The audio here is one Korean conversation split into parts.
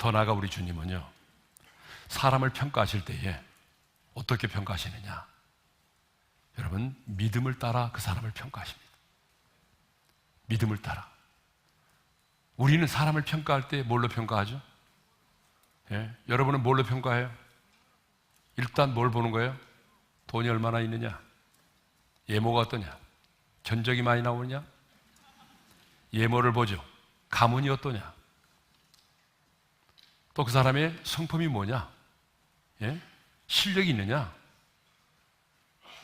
더 나아가 우리 주님은요, 사람을 평가하실 때에 어떻게 평가하시느냐? 여러분, 믿음을 따라 그 사람을 평가하십니다. 믿음을 따라. 우리는 사람을 평가할 때 뭘로 평가하죠? 예? 여러분은 뭘로 평가해요? 일단 뭘 보는 거예요? 돈이 얼마나 있느냐? 예모가 어떠냐? 견적이 많이 나오느냐? 예모를 보죠. 가문이 어떠냐? 또 그 사람의 성품이 뭐냐? 예? 실력이 있느냐?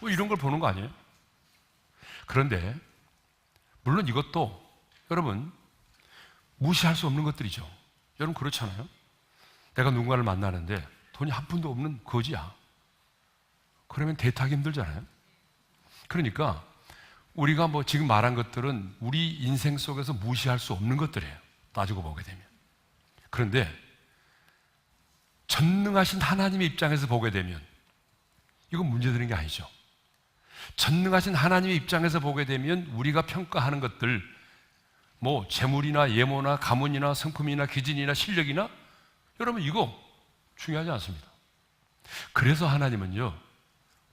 뭐 이런 걸 보는 거 아니에요? 그런데 물론 이것도 여러분 무시할 수 없는 것들이죠. 여러분 그렇잖아요. 내가 누군가를 만나는데 돈이 한 푼도 없는 거지야. 그러면 대타기 힘들잖아요. 그러니까 우리가 뭐 지금 말한 것들은 우리 인생 속에서 무시할 수 없는 것들이에요. 따지고 보게 되면. 그런데 전능하신 하나님의 입장에서 보게 되면 이건 문제되는 게 아니죠. 전능하신 하나님의 입장에서 보게 되면 우리가 평가하는 것들, 뭐 재물이나 예모나 가문이나 성품이나 기진이나 실력이나, 여러분 이거 중요하지 않습니다. 그래서 하나님은요,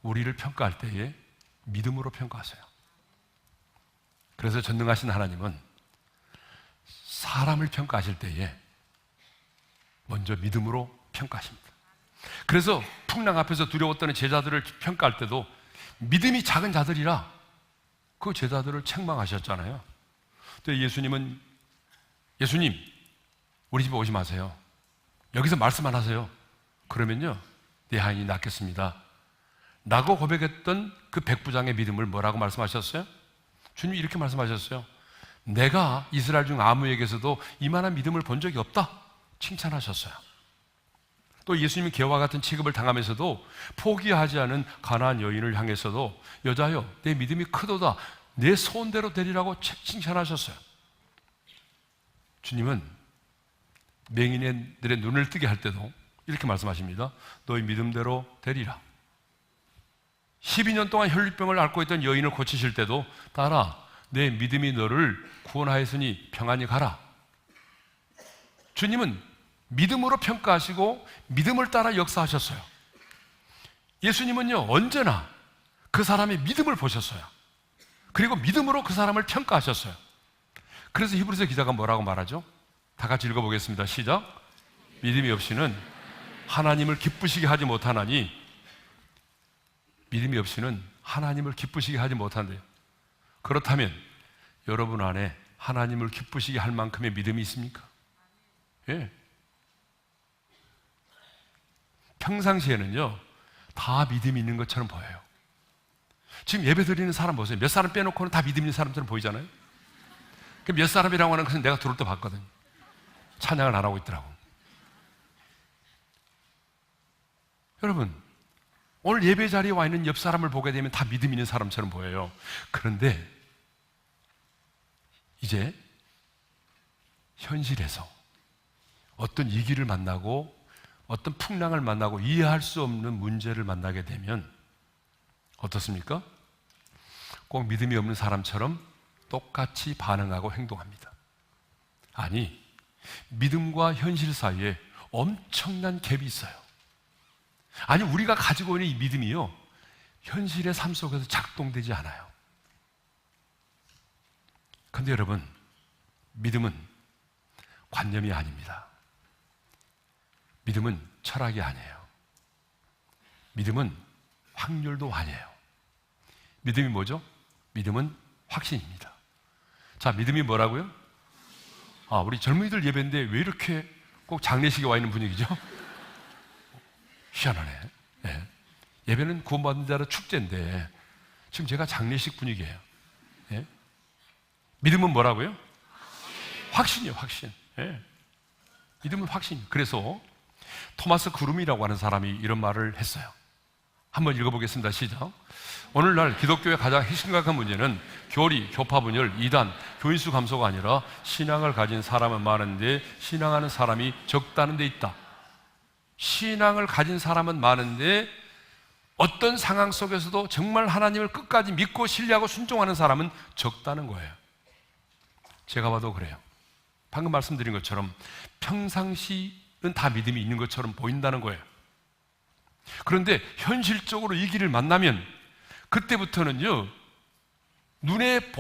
우리를 평가할 때에 믿음으로 평가하세요. 그래서 전능하신 하나님은 사람을 평가하실 때에 먼저 믿음으로 평가하십니다. 그래서 풍랑 앞에서 두려워 떠는 제자들을 평가할 때도 믿음이 작은 자들이라 그 제자들을 책망하셨잖아요. 근데 예수님은, 예수님 우리 집에 오지 마세요. 여기서 말씀만 하세요. 그러면요 내 하인이 낫겠습니다 라고 고백했던 그 백부장의 믿음을 뭐라고 말씀하셨어요? 주님이 이렇게 말씀하셨어요. 내가 이스라엘 중 아무에게서도 이만한 믿음을 본 적이 없다 칭찬하셨어요. 또 예수님이 개와 같은 취급을 당하면서도 포기하지 않은 가나안 여인을 향해서도 여자여 내 믿음이 크도다 내 소원대로 되리라고 칭찬하셨어요. 주님은 맹인들의 눈을 뜨게 할 때도 이렇게 말씀하십니다. 너희 믿음대로 되리라. 12년 동안 혈류병을 앓고 있던 여인을 고치실 때도 딸아 내 믿음이 너를 구원하였으니 평안히 가라. 주님은 믿음으로 평가하시고 믿음을 따라 역사하셨어요. 예수님은요 언제나 그 사람의 믿음을 보셨어요. 그리고 믿음으로 그 사람을 평가하셨어요. 그래서 히브리서 기자가 뭐라고 말하죠? 다 같이 읽어보겠습니다. 시작. 믿음이 없이는 하나님을 기쁘시게 하지 못하나니, 믿음이 없이는 하나님을 기쁘시게 하지 못한대요. 그렇다면 여러분 안에 하나님을 기쁘시게 할 만큼의 믿음이 있습니까? 예. 평상시에는요 다 믿음이 있는 것처럼 보여요. 지금 예배 드리는 사람 보세요. 몇 사람 빼놓고는 다 믿음 있는 사람처럼 보이잖아요. 몇 사람이라고 하는 것은 내가 들어올 때 봤거든요. 찬양을 안 하고 있더라고. 여러분 오늘 예배 자리에 와 있는 옆 사람을 보게 되면 다 믿음 있는 사람처럼 보여요. 그런데 이제 현실에서 어떤 위기를 만나고 어떤 풍랑을 만나고 이해할 수 없는 문제를 만나게 되면 어떻습니까? 꼭 믿음이 없는 사람처럼 똑같이 반응하고 행동합니다. 아니, 믿음과 현실 사이에 엄청난 갭이 있어요. 아니, 우리가 가지고 있는 이 믿음이요 현실의 삶 속에서 작동되지 않아요. 그런데 여러분, 믿음은 관념이 아닙니다. 믿음은 철학이 아니에요. 믿음은 확률도 아니에요. 믿음이 뭐죠? 믿음은 확신입니다. 자, 믿음이 뭐라고요? 우리 젊은이들 예배인데 왜 이렇게 꼭 장례식에 와 있는 분위기죠? 희한하네. 네. 예배는 구원받는 자의 축제인데 지금 제가 장례식 분위기예요. 네. 믿음은 뭐라고요? 확신이요, 확신. 네. 믿음은 확신. 그래서 토마스 그룸이라고 하는 사람이 이런 말을 했어요. 한번 읽어보겠습니다. 시작. 오늘날 기독교의 가장 심각한 문제는 교리, 교파 분열, 이단, 교인수 감소가 아니라 신앙을 가진 사람은 많은데 신앙하는 사람이 적다는 데 있다. 신앙을 가진 사람은 많은데 어떤 상황 속에서도 정말 하나님을 끝까지 믿고 신뢰하고 순종하는 사람은 적다는 거예요. 제가 봐도 그래요. 방금 말씀드린 것처럼 평상시 다 믿음이 있는 것처럼 보인다는 거예요. 그런데 현실적으로 이 길을 만나면 그때부터는요, 눈에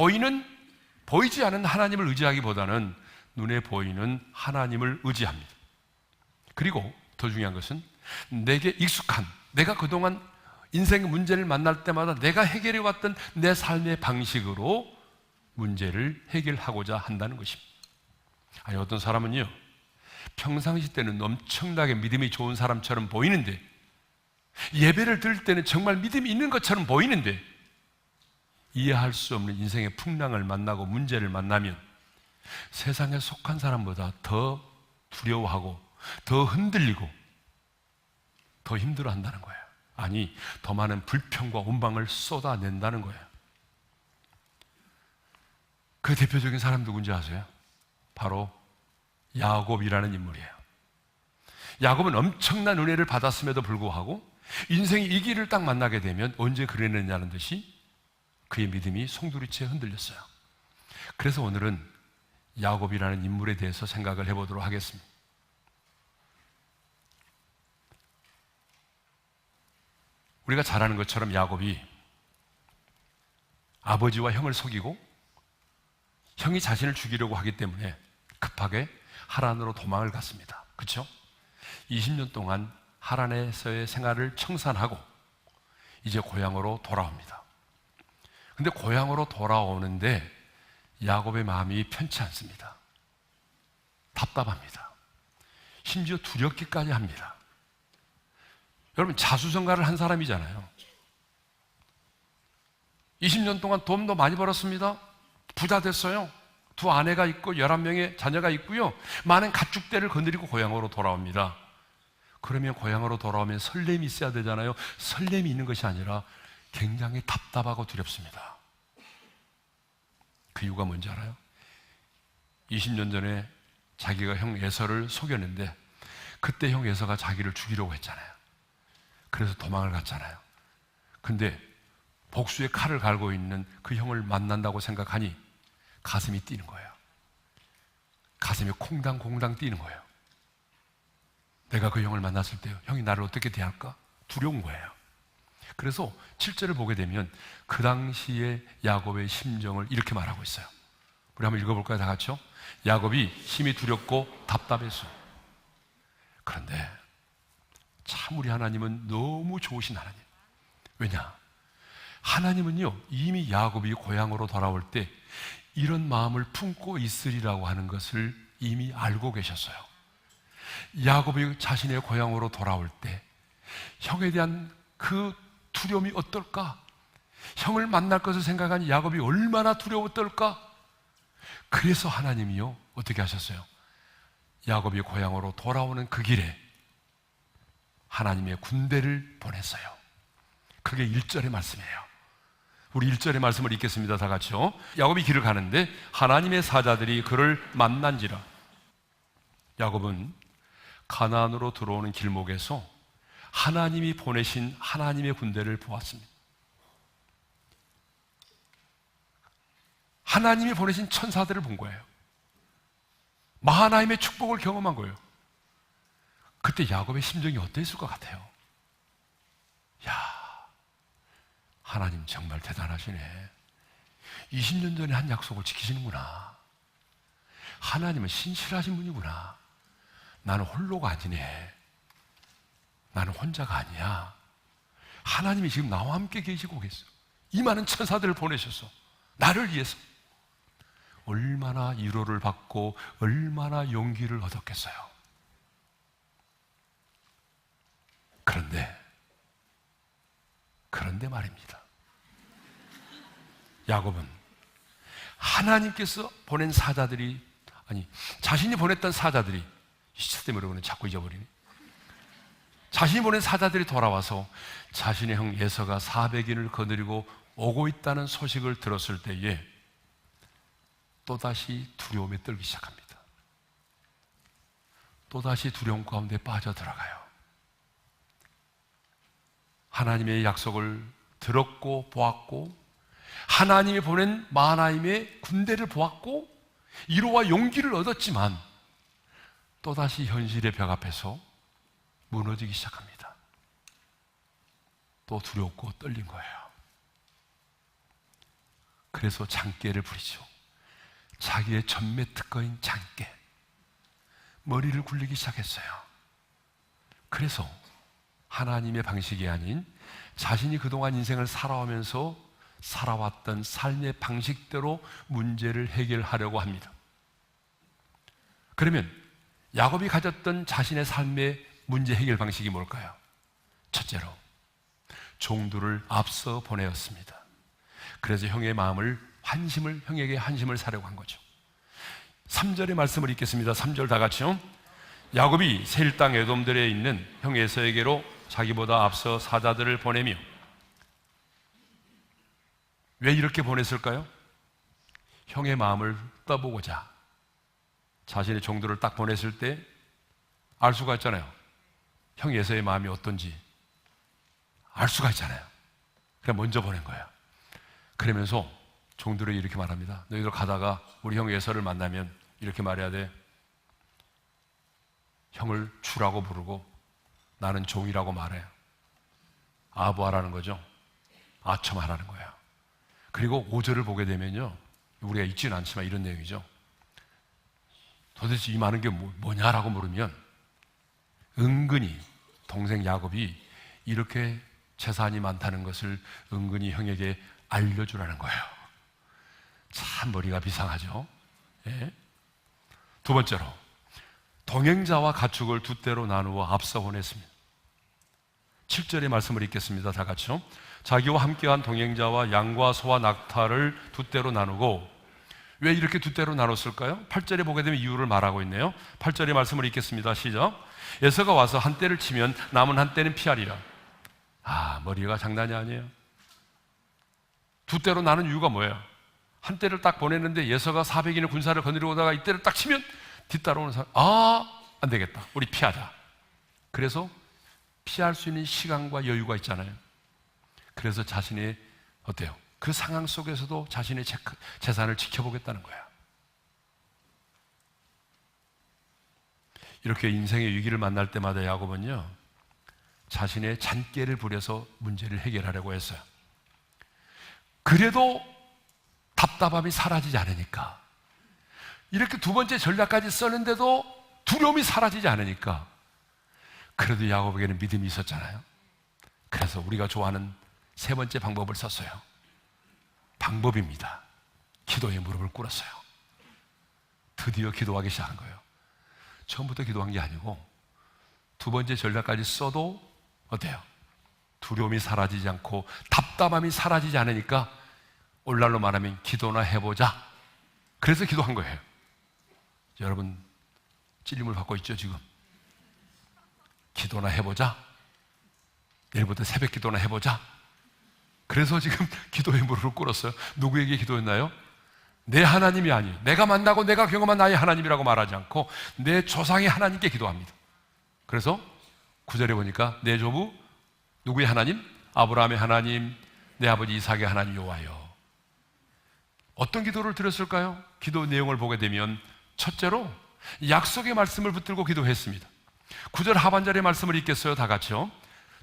보이지 않은 하나님을 의지하기보다는 눈에 보이는 하나님을 의지합니다. 그리고 더 중요한 것은 내게 익숙한, 내가 그동안 인생의 문제를 만날 때마다 내가 해결해왔던 내 삶의 방식으로 문제를 해결하고자 한다는 것입니다. 아니, 어떤 사람은요, 평상시 때는 엄청나게 믿음이 좋은 사람처럼 보이는데, 예배를 드릴 때는 정말 믿음이 있는 것처럼 보이는데, 이해할 수 없는 인생의 풍랑을 만나고 문제를 만나면 세상에 속한 사람보다 더 두려워하고 더 흔들리고 더 힘들어한다는 거예요. 아니, 더 많은 불평과 원망을 쏟아낸다는 거예요. 그 대표적인 사람 누군지 아세요? 바로 야곱이라는 인물이에요. 야곱은 엄청난 은혜를 받았음에도 불구하고 인생이 이 길을 딱 만나게 되면 언제 그랬느냐는 듯이 그의 믿음이 송두리째 흔들렸어요. 그래서 오늘은 야곱이라는 인물에 대해서 생각을 해보도록 하겠습니다. 우리가 잘 아는 것처럼 야곱이 아버지와 형을 속이고 형이 자신을 죽이려고 하기 때문에 급하게 하란으로 도망을 갔습니다. 그렇죠? 20년 동안 하란에서의 생활을 청산하고 이제 고향으로 돌아옵니다. 근데 고향으로 돌아오는데 야곱의 마음이 편치 않습니다. 답답합니다. 심지어 두렵기까지 합니다. 여러분, 자수성가를 한 사람이잖아요. 20년 동안 돈도 많이 벌었습니다. 부자 됐어요. 2 아내가 있고 11명의 자녀가 있고요. 많은 가축대를 거느리고 고향으로 돌아옵니다. 그러면 고향으로 돌아오면 설렘이 있어야 되잖아요. 설렘이 있는 것이 아니라 굉장히 답답하고 두렵습니다. 그 이유가 뭔지 알아요? 20년 전에 자기가 형 에서를 속였는데 그때 형 에서가 자기를 죽이려고 했잖아요. 그래서 도망을 갔잖아요. 근데 복수의 칼을 갈고 있는 그 형을 만난다고 생각하니 가슴이 뛰는 거예요. 가슴이 콩당콩당 뛰는 거예요. 내가 그 형을 만났을 때 형이 나를 어떻게 대할까? 두려운 거예요. 그래서 7절을 보게 되면 그 당시에 야곱의 심정을 이렇게 말하고 있어요. 우리 한번 읽어볼까요? 다 같이요? 야곱이 심히 두렵고 답답했어요. 그런데 참 우리 하나님은 너무 좋으신 하나님. 왜냐? 하나님은요, 이미 야곱이 고향으로 돌아올 때 이런 마음을 품고 있으리라고 하는 것을 이미 알고 계셨어요. 야곱이 자신의 고향으로 돌아올 때 형에 대한 그 두려움이 어떨까? 형을 만날 것을 생각하니 야곱이 얼마나 두려웠을까? 그래서 하나님이요, 어떻게 하셨어요? 야곱이 고향으로 돌아오는 그 길에 하나님의 군대를 보냈어요. 그게 1절의 말씀이에요. 우리 1절의 말씀을 읽겠습니다. 다 같이요. 야곱이 길을 가는데 하나님의 사자들이 그를 만난지라. 야곱은 가나안으로 들어오는 길목에서 하나님이 보내신 하나님의 군대를 보았습니다. 하나님이 보내신 천사들을 본 거예요. 마하나임의 축복을 경험한 거예요. 그때 야곱의 심정이 어땠을 것 같아요? 야, 하나님 정말 대단하시네. 20년 전에 한 약속을 지키시는구나. 하나님은 신실하신 분이구나. 나는 홀로가 아니네. 나는 혼자가 아니야. 하나님이 지금 나와 함께 계시고 계세요. 이 많은 천사들을 보내셔서 나를 위해서 얼마나 위로를 받고 얼마나 용기를 얻었겠어요. 그런데 말입니다. 야곱은 하나님께서 보낸 사자들이, 아니, 자신이 보냈던 사자들이, 시차 때문에 그러면 자꾸 잊어버리네. 자신이 보낸 사자들이 돌아와서 자신의 형 에서가 400인을 거느리고 오고 있다는 소식을 들었을 때에 또다시 두려움에 떨기 시작합니다. 또다시 두려움 가운데 빠져들어가요. 하나님의 약속을 들었고 보았고 하나님이 보낸 마하나임의 군대를 보았고 위로와 용기를 얻었지만 또다시 현실의 벽 앞에서 무너지기 시작합니다. 또 두렵고 떨린 거예요. 그래서 장깨를 부리죠. 자기의 전매 특허인 장깨, 머리를 굴리기 시작했어요. 그래서 하나님의 방식이 아닌 자신이 그동안 인생을 살아오면서 살아왔던 삶의 방식대로 문제를 해결하려고 합니다. 그러면 야곱이 가졌던 자신의 삶의 문제 해결 방식이 뭘까요? 첫째로 종들을 앞서 보내었습니다. 그래서 형의 형에게 한심을 사려고 한 거죠. 3절의 말씀을 읽겠습니다. 3절 다 같이요. 야곱이 세일 땅 에돔들에 있는 형 에서에게로 자기보다 앞서 사자들을 보내며. 왜 이렇게 보냈을까요? 형의 마음을 떠보고자. 자신의 종들을 딱 보냈을 때 알 수가 있잖아요. 형 에서의 마음이 어떤지 알 수가 있잖아요. 그냥 먼저 보낸 거예요. 그러면서 종들에게 이렇게 말합니다. 너희들 가다가 우리 형 에서를 만나면 이렇게 말해야 돼. 형을 주라고 부르고 나는 종이라고 말해. 아부하라는 거죠. 아첨하라는 거예요. 그리고 5절을 보게 되면요, 우리가 읽지는 않지만 이런 내용이죠. 도대체 이 많은 게 뭐냐라고 물으면 은근히 동생 야곱이 이렇게 재산이 많다는 것을 은근히 형에게 알려주라는 거예요. 참 머리가 비상하죠. 예? 두 번째로 동행자와 가축을 두 떼로 나누어 앞서 보냈습니다. 7절의 말씀을 읽겠습니다. 다 같이요. 자기와 함께한 동행자와 양과 소와 낙타를 두 떼로 나누고. 왜 이렇게 두 떼로 나눴을까요? 8절에 보게 되면 이유를 말하고 있네요. 8절의 말씀을 읽겠습니다. 시작. 에서가 와서 한 떼를 치면 남은 한 떼는 피하리라. 머리가 장난이 아니에요. 두 떼로 나눈 이유가 뭐예요? 한 떼를 딱 보냈는데 예서가 400인의 군사를 거느리고 오다가 이 떼를 딱 치면 뒤따라오는 사람, 안 되겠다, 우리 피하자. 그래서 피할 수 있는 시간과 여유가 있잖아요. 그래서 자신의 어때요? 그 상황 속에서도 자신의 재산을 지켜보겠다는 거야. 이렇게 인생의 위기를 만날 때마다 야곱은요, 자신의 잔꾀를 부려서 문제를 해결하려고 했어요. 그래도 답답함이 사라지지 않으니까, 이렇게 두 번째 전략까지 썼는데도 두려움이 사라지지 않으니까, 그래도 야곱에게는 믿음이 있었잖아요. 그래서 우리가 좋아하는 세 번째 방법을 썼어요. 방법입니다. 기도에 무릎을 꿇었어요. 드디어 기도하기 시작한 거예요. 처음부터 기도한 게 아니고 두 번째 전략까지 써도 어때요? 두려움이 사라지지 않고 답답함이 사라지지 않으니까 오늘날로 말하면 기도나 해보자. 그래서 기도한 거예요. 여러분 찔림을 받고 있죠 지금? 기도나 해보자. 내일부터 새벽 기도나 해보자. 그래서 지금 기도의 무릎을 꿇었어요. 누구에게 기도했나요? 내 하나님이 아니에요. 내가 만나고 내가 경험한 나의 하나님이라고 말하지 않고 내 조상의 하나님께 기도합니다. 그래서 9절에 보니까 내 조부 누구의 하나님? 아브라함의 하나님, 내 아버지 이삭의 하나님 여호와여. 어떤 기도를 드렸을까요? 기도 내용을 보게 되면 첫째로 약속의 말씀을 붙들고 기도했습니다. 9절 하반절의 말씀을 읽겠어요. 다 같이요.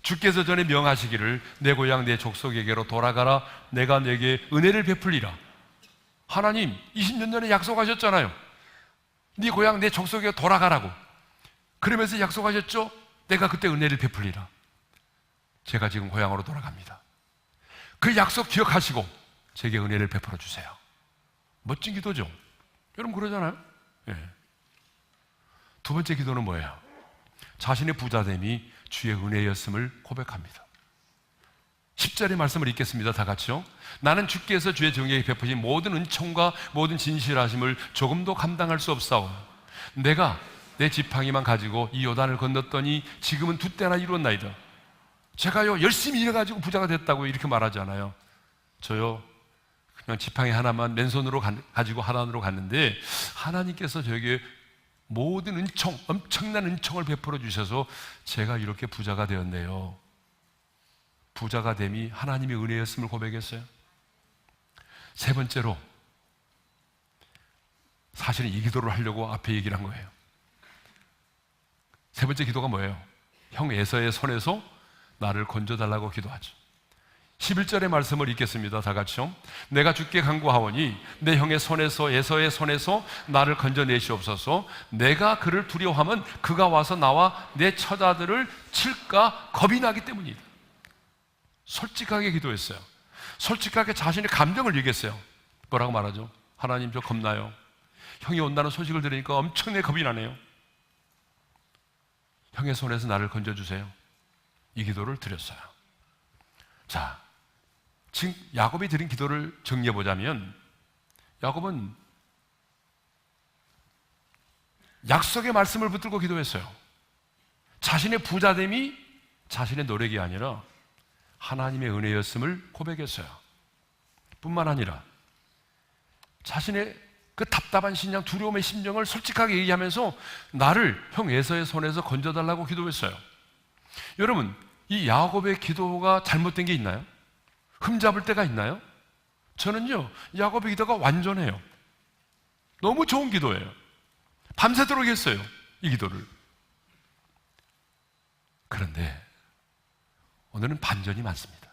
주께서 전에 명하시기를 내 고향 내 족속에게로 돌아가라. 내가 내게 은혜를 베풀리라. 하나님 20년 전에 약속하셨잖아요. 네 고향 내 족속에 돌아가라고. 그러면서 약속하셨죠? 내가 그때 은혜를 베풀리라. 제가 지금 고향으로 돌아갑니다. 그 약속 기억하시고 제게 은혜를 베풀어 주세요. 멋진 기도죠. 여러분 그러잖아요. 예. 두 번째 기도는 뭐예요? 자신의 부자됨이 주의 은혜였음을 고백합니다. 10절의 말씀을 읽겠습니다. 다 같이요. 나는 주께서 주의 정의에 베푸신 모든 은총과 모든 진실하심을 조금도 감당할 수 없사오. 내가 내 지팡이만 가지고 이 요단을 건넜더니 지금은 두 때나 이루었나이다. 제가요 열심히 일해가지고 부자가 됐다고 이렇게 말하잖아요. 저요 그냥 지팡이 하나만 맨손으로 가지고 하단으로 갔는데 하나님께서 저에게 모든 은총, 엄청난 은총을 베풀어 주셔서 제가 이렇게 부자가 되었네요. 부자가 됨이 하나님의 은혜였음을 고백했어요. 세 번째로 사실은 이 기도를 하려고 앞에 얘기를 한 거예요. 세 번째 기도가 뭐예요? 형 에서의 손에서 나를 건져달라고 기도하죠. 11절의 말씀을 읽겠습니다. 다 같이요. 내가 주께 간구하오니 내 형의 손에서 에서의 손에서 나를 건져내시옵소서. 내가 그를 두려워하면 그가 와서 나와 내 처자들을 칠까 겁이 나기 때문이다. 솔직하게 기도했어요. 솔직하게 자신의 감정을 얘기했어요. 뭐라고 말하죠? 하나님, 저 겁나요. 형이 온다는 소식을 들으니까 엄청나게 겁이 나네요. 형의 손에서 나를 건져주세요. 이 기도를 드렸어요. 자, 지금 야곱이 드린 기도를 정리해 보자면, 야곱은 약속의 말씀을 붙들고 기도했어요. 자신의 부자됨이 자신의 노력이 아니라 하나님의 은혜였음을 고백했어요. 뿐만 아니라 자신의 그 답답한 심령, 두려움의 심정을 솔직하게 얘기하면서 나를 형 에서의 손에서 건져달라고 기도했어요. 여러분, 이 야곱의 기도가 잘못된 게 있나요? 흠잡을 때가 있나요? 저는요, 야곱의 기도가 완전해요. 너무 좋은 기도예요. 밤새도록 했어요, 이 기도를. 그런데 오늘은 반전이 많습니다.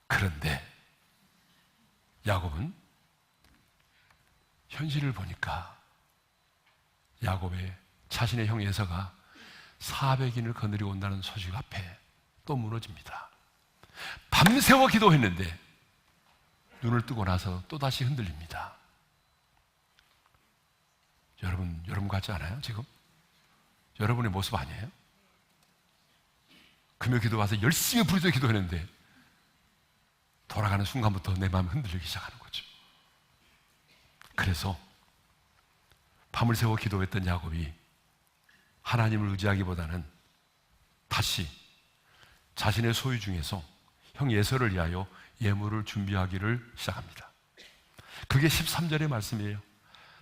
그런데 야곱은 현실을 보니까 야곱의 자신의 형 에서가 400인을 거느리고 온다는 소식 앞에 또 무너집니다. 밤새워 기도했는데 눈을 뜨고 나서 또다시 흔들립니다. 여러분 같지 않아요? 지금? 여러분의 모습 아니에요? 금요 기도 와서 열심히 부르짖어 기도했는데 돌아가는 순간부터 내 마음이 흔들리기 시작하는 거죠. 그래서 밤을 새워 기도했던 야곱이 하나님을 의지하기보다는 다시 자신의 소유 중에서 형 에서를 위하여 예물을 준비하기를 시작합니다. 그게 13절의 말씀이에요.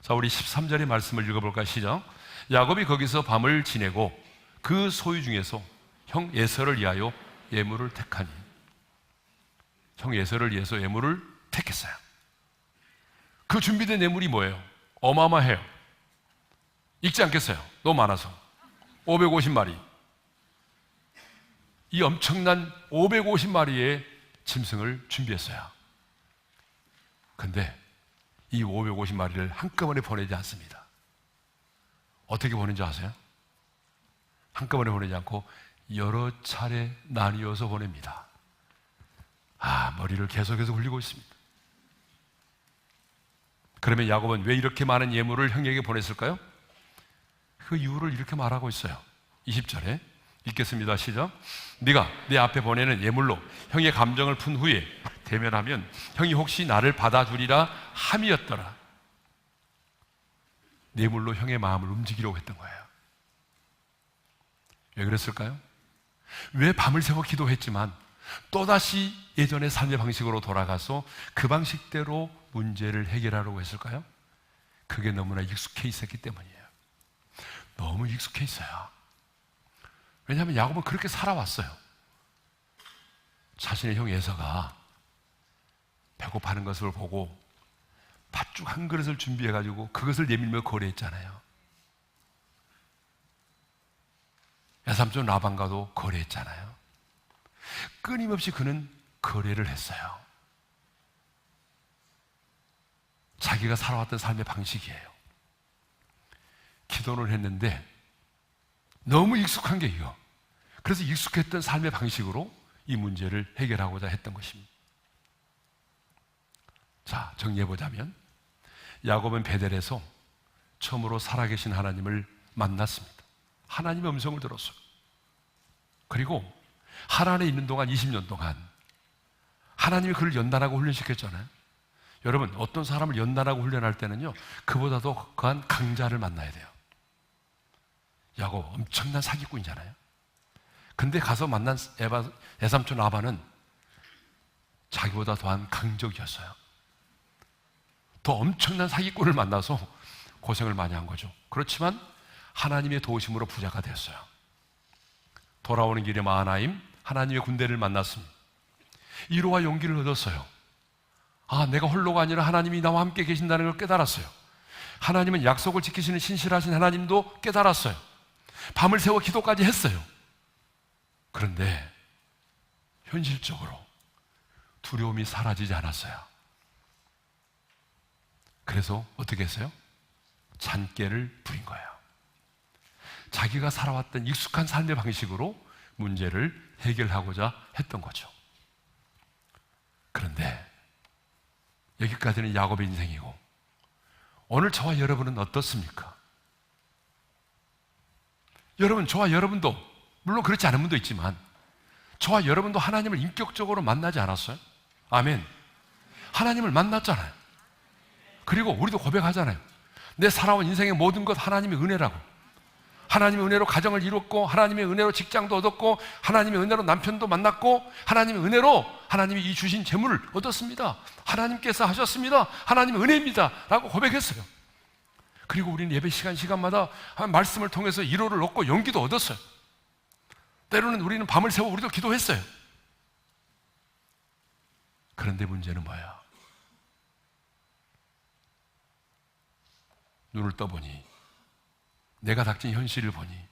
자, 우리 13절의 말씀을 읽어볼까요? 시작. 야곱이 거기서 밤을 지내고 그 소유 중에서 형 에서를 위하여 예물을 택하니. 형 에서를 위해서 예물을 택했어요. 그 준비된 예물이 뭐예요? 어마어마해요. 읽지 않겠어요? 너무 많아서. 550마리. 이 엄청난 550마리의 짐승을 준비했어요. 근데 이 550마리를 한꺼번에 보내지 않습니다. 어떻게 보낸지 아세요? 한꺼번에 보내지 않고 여러 차례 나뉘어서 보냅니다. 머리를 계속해서 굴리고 있습니다. 그러면 야곱은 왜 이렇게 많은 예물을 형에게 보냈을까요? 그 이유를 이렇게 말하고 있어요. 20절에 읽겠습니다. 시작. 네가 내 앞에 보내는 예물로 형의 감정을 푼 후에 대면하면 형이 혹시 나를 받아주리라 함이었더라. 예물로 형의 마음을 움직이려고 했던 거예요. 왜 그랬을까요? 왜 밤을 새워 기도했지만 또다시 예전의 삶의 방식으로 돌아가서 그 방식대로 문제를 해결하려고 했을까요? 그게 너무나 익숙해 있었기 때문이에요. 너무 익숙해 있어요. 왜냐하면 야곱은 그렇게 살아왔어요. 자신의 형 에서가 배고파하는 것을 보고 팥죽 한 그릇을 준비해가지고 그것을 내밀며 거래했잖아요. 외삼촌 라반과도 거래했잖아요. 끊임없이 그는 거래를 했어요. 자기가 살아왔던 삶의 방식이에요. 기도를 했는데 너무 익숙한 게 이거. 그래서 익숙했던 삶의 방식으로 이 문제를 해결하고자 했던 것입니다. 자, 정리해보자면 야곱은 베델에서 처음으로 살아계신 하나님을 만났습니다. 하나님의 음성을 들었어요. 그리고 하란에 있는 동안 20년 동안 하나님이 그를 연단하고 훈련시켰잖아요. 여러분, 어떤 사람을 연단하고 훈련할 때는요, 그보다도 그한 강자를 만나야 돼요. 야곱 엄청난 사기꾼이잖아요. 근데 가서 만난 외삼촌 라반은 자기보다 더한 강적이었어요. 더 엄청난 사기꾼을 만나서 고생을 많이 한 거죠. 그렇지만 하나님의 도우심으로 부자가 되었어요. 돌아오는 길에 마하나임 하나님의 군대를 만났습니다. 위로와 용기를 얻었어요. 내가 홀로가 아니라 하나님이 나와 함께 계신다는 걸 깨달았어요. 하나님은 약속을 지키시는 신실하신 하나님도 깨달았어요. 밤을 새워 기도까지 했어요. 그런데 현실적으로 두려움이 사라지지 않았어요. 그래서 어떻게 했어요? 잔꾀를 부린 거예요. 자기가 살아왔던 익숙한 삶의 방식으로 문제를 해결하고자 했던 거죠. 그런데 여기까지는 야곱의 인생이고, 오늘 저와 여러분은 어떻습니까? 여러분, 저와 여러분도, 물론 그렇지 않은 분도 있지만 저와 여러분도 하나님을 인격적으로 만나지 않았어요? 아멘. 하나님을 만났잖아요. 그리고 우리도 고백하잖아요. 내 살아온 인생의 모든 것 하나님의 은혜라고. 하나님의 은혜로 가정을 이뤘고, 하나님의 은혜로 직장도 얻었고, 하나님의 은혜로 남편도 만났고, 하나님의 은혜로 하나님이 이 주신 재물을 얻었습니다. 하나님께서 하셨습니다. 하나님의 은혜입니다 라고 고백했어요. 그리고 우리는 예배 시간마다 말씀을 통해서 위로를 얻고 용기도 얻었어요. 때로는 우리는 밤을 새워 우리도 기도했어요. 그런데 문제는 뭐야? 눈을 떠보니, 내가 닥친 현실을 보니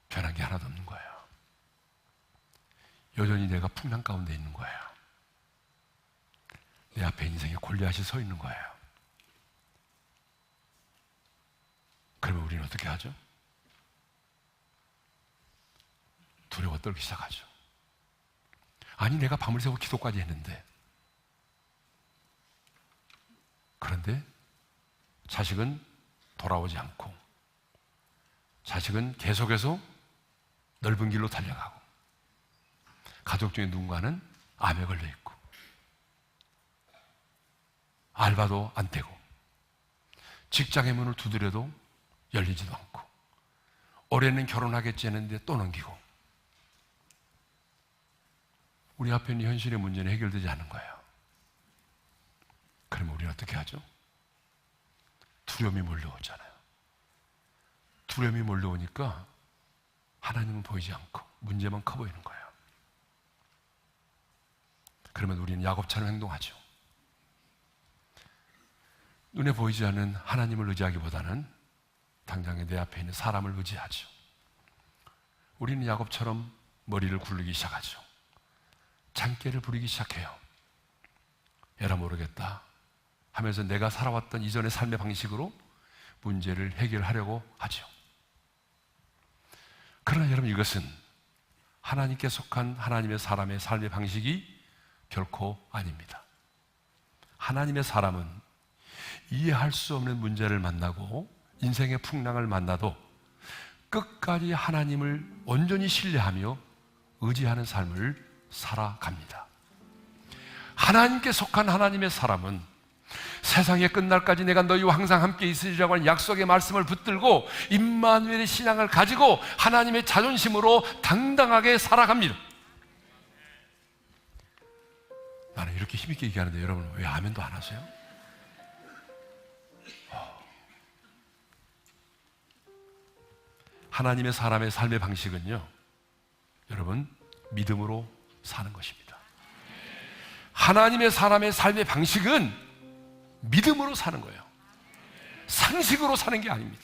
변한 게 하나도 없는 거예요. 여전히 내가 풍랑 가운데 있는 거예요. 내 앞에 인생의 골리앗이 서 있는 거예요. 그러면 우리는 어떻게 하죠? 두려워 떨기 시작하죠. 아니, 내가 밤을 새워 기도까지 했는데, 그런데 자식은 돌아오지 않고, 자식은 계속해서 넓은 길로 달려가고, 가족 중에 누군가는 암에 걸려 있고, 알바도 안 되고, 직장의 문을 두드려도 열리지도 않고, 올해는 결혼하겠지 했는데 또 넘기고, 우리 앞에 있는 현실의 문제는 해결되지 않는 거예요. 그러면 우리는 어떻게 하죠? 두려움이 몰려오잖아요. 두려움이 몰려오니까 하나님은 보이지 않고 문제만 커 보이는 거예요. 그러면 우리는 야곱처럼 행동하죠. 눈에 보이지 않는 하나님을 의지하기보다는 당장에 내 앞에 있는 사람을 의지하죠. 우리는 야곱처럼 머리를 굴리기 시작하죠. 잔꾀를 부리기 시작해요. 에라 모르겠다 하면서 내가 살아왔던 이전의 삶의 방식으로 문제를 해결하려고 하죠. 그러나 여러분, 이것은 하나님께 속한 하나님의 사람의 삶의 방식이 결코 아닙니다. 하나님의 사람은 이해할 수 없는 문제를 만나고 인생의 풍랑을 만나도 끝까지 하나님을 온전히 신뢰하며 의지하는 삶을 살아갑니다. 하나님께 속한 하나님의 사람은 세상의 끝날까지 내가 너희와 항상 함께 있으리라고 하는 약속의 말씀을 붙들고 임마누엘의 신앙을 가지고 하나님의 자존심으로 당당하게 살아갑니다. 나는 이렇게 힘있게 얘기하는데 여러분 왜 아멘도 안 하세요? 하나님의 사람의 삶의 방식은요, 여러분, 믿음으로 사는 것입니다. 하나님의 사람의 삶의 방식은 믿음으로 사는 거예요. 상식으로 사는 게 아닙니다.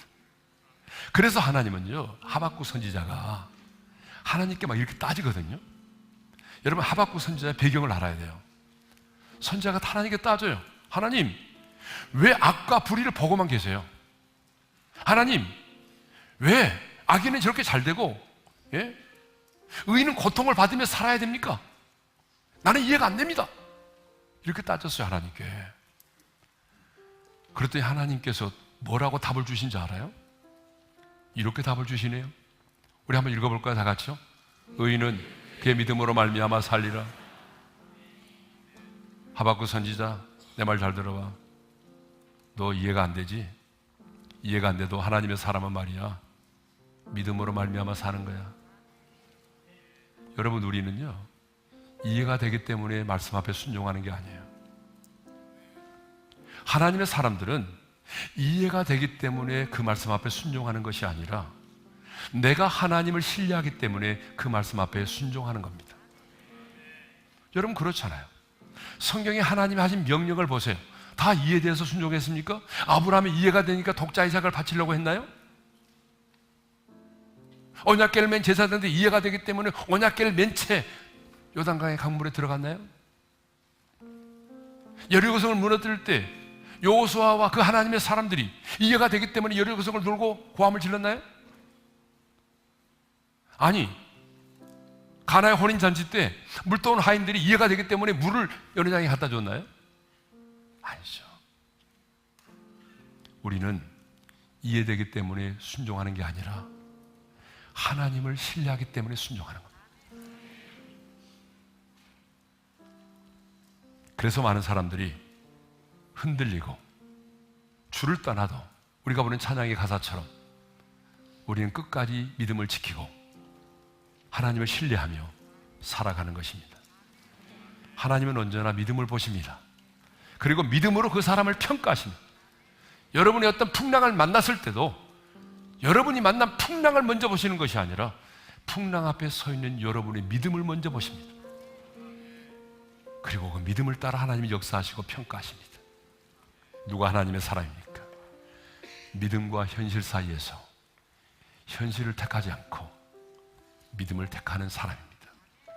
그래서 하나님은요, 하박국 선지자가 하나님께 막 이렇게 따지거든요. 여러분, 하박국 선지자의 배경을 알아야 돼요. 선지자가 하나님께 따져요. 하나님, 왜 악과 불의를 보고만 계세요? 하나님, 왜 악인은 저렇게 잘 되고, 예? 의인은 고통을 받으며 살아야 됩니까? 나는 이해가 안 됩니다. 이렇게 따졌어요, 하나님께. 그랬더니 하나님께서 뭐라고 답을 주신지 알아요? 이렇게 답을 주시네요. 우리 한번 읽어볼까요, 다 같이요? 의인은 그의 믿음으로 말미암아 살리라. 하박국 선지자, 내 말 잘 들어봐. 너 이해가 안 되지? 이해가 안 돼도 하나님의 사람은 말이야, 믿음으로 말미암아 사는 거야. 여러분, 우리는요, 이해가 되기 때문에 말씀 앞에 순종하는 게 아니에요. 하나님의 사람들은 이해가 되기 때문에 그 말씀 앞에 순종하는 것이 아니라 내가 하나님을 신뢰하기 때문에 그 말씀 앞에 순종하는 겁니다. 여러분, 그렇잖아요. 성경에 하나님이 하신 명령을 보세요. 다 이해돼서 순종했습니까? 아브라함이 이해가 되니까 독자 이삭을 바치려고 했나요? 언약궤를 맨 제사장들한테 이해가 되기 때문에 언약궤를 맨 채 요단강의 강물에 들어갔나요? 여리고성을 무너뜨릴 때 여호수아와 그 하나님의 사람들이 이해가 되기 때문에 여리고성을 돌고 고함을 질렀나요? 아니, 가나의 혼인잔치 때 물떠온 하인들이 이해가 되기 때문에 물을 연회장에 갖다 줬나요? 아니죠. 우리는 이해되기 때문에 순종하는 게 아니라 하나님을 신뢰하기 때문에 순종하는 겁니다. 그래서 많은 사람들이 흔들리고 줄을 떠나도 우리가 보는 찬양의 가사처럼 우리는 끝까지 믿음을 지키고 하나님을 신뢰하며 살아가는 것입니다. 하나님은 언제나 믿음을 보십니다. 그리고 믿음으로 그 사람을 평가하십니다. 여러분이 어떤 풍랑을 만났을 때도 여러분이 만난 풍랑을 먼저 보시는 것이 아니라 풍랑 앞에 서 있는 여러분의 믿음을 먼저 보십니다. 그리고 그 믿음을 따라 하나님이 역사하시고 평가하십니다. 누가 하나님의 사람입니까? 믿음과 현실 사이에서 현실을 택하지 않고 믿음을 택하는 사람입니다.